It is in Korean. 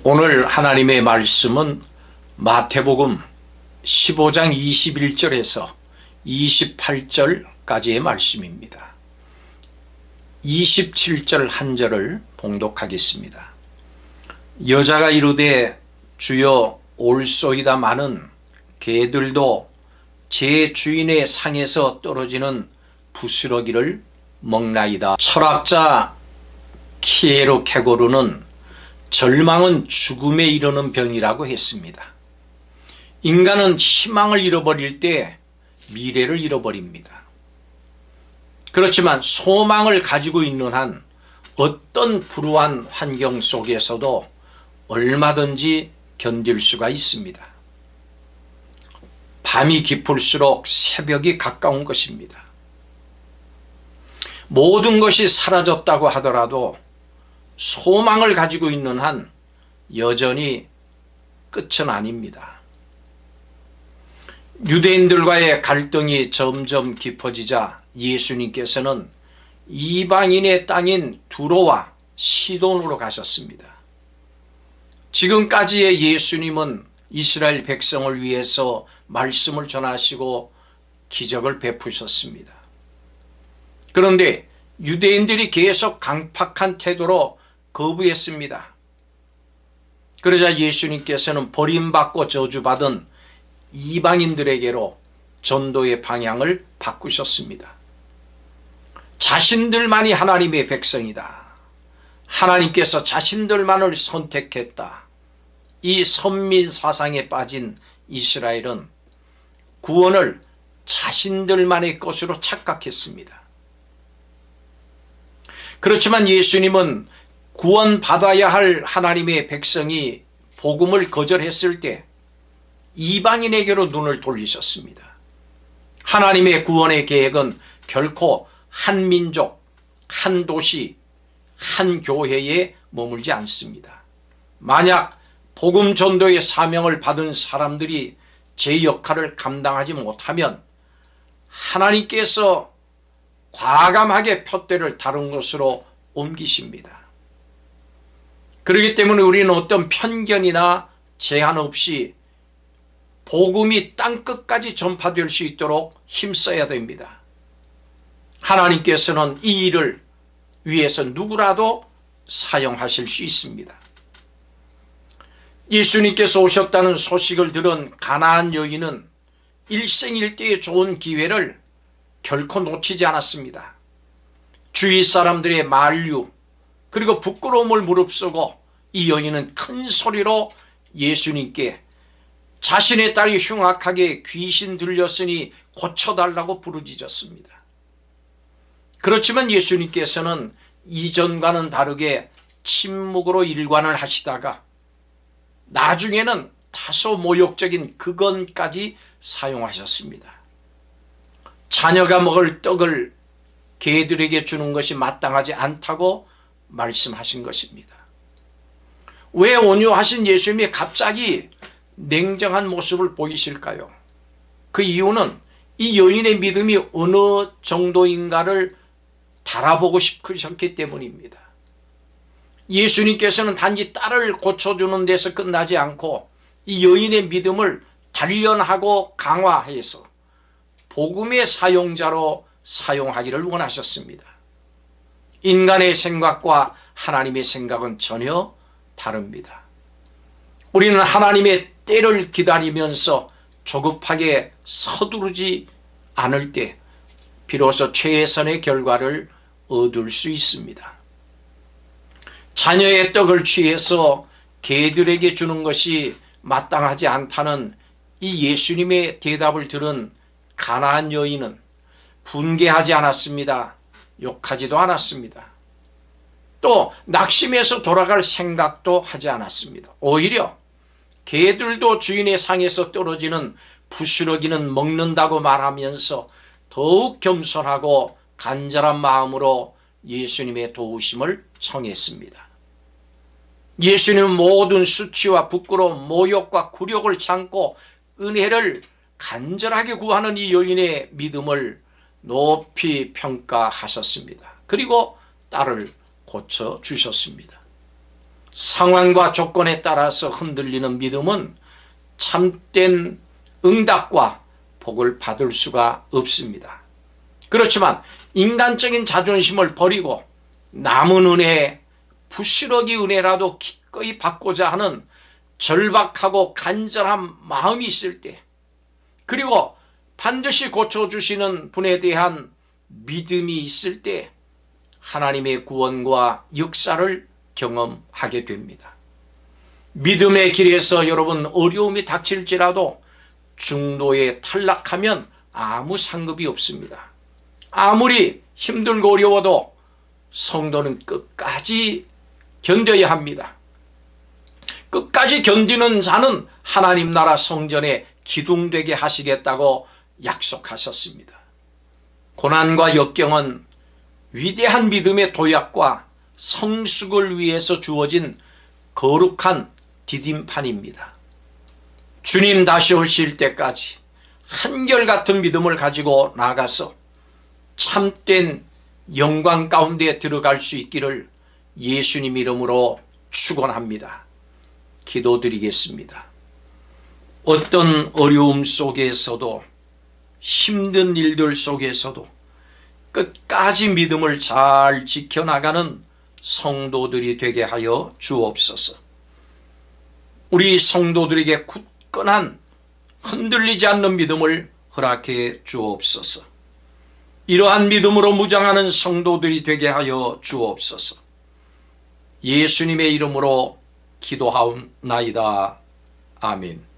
오늘 하나님의 말씀은 마태복음 15장 21절에서 28절까지의 말씀입니다. 27절 한 절을 봉독하겠습니다. 여자가 이르되 주여 올소이다마는 개들도 제 주인의 상에서 떨어지는 부스러기를 먹나이다. 철학자 키에로케고르는 절망은 죽음에 이르는 병이라고 했습니다. 인간은 희망을 잃어버릴 때 미래를 잃어버립니다. 그렇지만 소망을 가지고 있는 한 어떤 불우한 환경 속에서도 얼마든지 견딜 수가 있습니다. 밤이 깊을수록 새벽이 가까운 것입니다. 모든 것이 사라졌다고 하더라도 소망을 가지고 있는 한 여전히 끝은 아닙니다. 유대인들과의 갈등이 점점 깊어지자 예수님께서는 이방인의 땅인 두로와 시돈으로 가셨습니다. 지금까지의 예수님은 이스라엘 백성을 위해서 말씀을 전하시고 기적을 베푸셨습니다. 그런데 유대인들이 계속 강팍한 태도로 거부했습니다. 그러자 예수님께서는 버림받고 저주받은 이방인들에게로 전도의 방향을 바꾸셨습니다. 자신들만이 하나님의 백성이다. 하나님께서 자신들만을 선택했다. 이 선민 사상에 빠진 이스라엘은 구원을 자신들만의 것으로 착각했습니다. 그렇지만 예수님은 구원받아야 할 하나님의 백성이 복음을 거절했을 때 이방인에게로 눈을 돌리셨습니다. 하나님의 구원의 계획은 결코 한 민족, 한 도시, 한 교회에 머물지 않습니다. 만약 복음 전도의 사명을 받은 사람들이 제 역할을 감당하지 못하면 하나님께서 과감하게 푯대를 다른 곳으로 옮기십니다. 그렇기 때문에 우리는 어떤 편견이나 제한 없이 복음이 땅끝까지 전파될 수 있도록 힘써야 됩니다. 하나님께서는 이 일을 위해서 누구라도 사용하실 수 있습니다. 예수님께서 오셨다는 소식을 들은 가나안 여인은 일생일대의 좋은 기회를 결코 놓치지 않았습니다. 주위 사람들의 만류 그리고 부끄러움을 무릅쓰고 이 여인은 큰 소리로 예수님께 자신의 딸이 흉악하게 귀신 들렸으니 고쳐달라고 부르짖었습니다. 그렇지만 예수님께서는 이전과는 다르게 침묵으로 일관을 하시다가 나중에는 다소 모욕적인 극언까지 사용하셨습니다. 자녀가 먹을 떡을 개들에게 주는 것이 마땅하지 않다고 말씀하신 것입니다. 왜 온유하신 예수님이 갑자기 냉정한 모습을 보이실까요? 그 이유는 이 여인의 믿음이 어느 정도인가를 달아보고 싶으셨기 때문입니다. 예수님께서는 단지 딸을 고쳐주는 데서 끝나지 않고 이 여인의 믿음을 단련하고 강화해서 복음의 사용자로 사용하기를 원하셨습니다. 인간의 생각과 하나님의 생각은 전혀 다릅니다. 우리는 하나님의 때를 기다리면서 조급하게 서두르지 않을 때 비로소 최선의 결과를 얻을 수 있습니다. 자녀의 떡을 취해서 개들에게 주는 것이 마땅하지 않다는 이 예수님의 대답을 들은 가나안 여인은 분개하지 않았습니다. 욕하지도 않았습니다. 또 낙심해서 돌아갈 생각도 하지 않았습니다. 오히려 개들도 주인의 상에서 떨어지는 부스러기는 먹는다고 말하면서 더욱 겸손하고 간절한 마음으로 예수님의 도우심을 청했습니다. 예수님은 모든 수치와 부끄러움, 모욕과 굴욕을 참고 은혜를 간절하게 구하는 이 여인의 믿음을 높이 평가하셨습니다. 그리고 딸을 고쳐주셨습니다. 상황과 조건에 따라서 흔들리는 믿음은 참된 응답과 복을 받을 수가 없습니다. 그렇지만 인간적인 자존심을 버리고 남은 은혜, 부스러기 은혜라도 기꺼이 받고자 하는 절박하고 간절한 마음이 있을 때, 그리고 반드시 고쳐주시는 분에 대한 믿음이 있을 때 하나님의 구원과 역사를 경험하게 됩니다. 믿음의 길에서 여러분 어려움이 닥칠지라도 중도에 탈락하면 아무 상급이 없습니다. 아무리 힘들고 어려워도 성도는 끝까지 견뎌야 합니다. 끝까지 견디는 자는 하나님 나라 성전에 기둥되게 하시겠다고 약속하셨습니다. 고난과 역경은 위대한 믿음의 도약과 성숙을 위해서 주어진 거룩한 디딤판입니다. 주님 다시 오실 때까지 한결같은 믿음을 가지고 나가서 참된 영광 가운데 들어갈 수 있기를 예수님 이름으로 축원합니다. 기도드리겠습니다. 어떤 어려움 속에서도 힘든 일들 속에서도 끝까지 믿음을 잘 지켜나가는 성도들이 되게 하여 주옵소서. 우리 성도들에게 굳건한 흔들리지 않는 믿음을 허락해 주옵소서. 이러한 믿음으로 무장하는 성도들이 되게 하여 주옵소서. 예수님의 이름으로 기도하옵나이다. 아멘.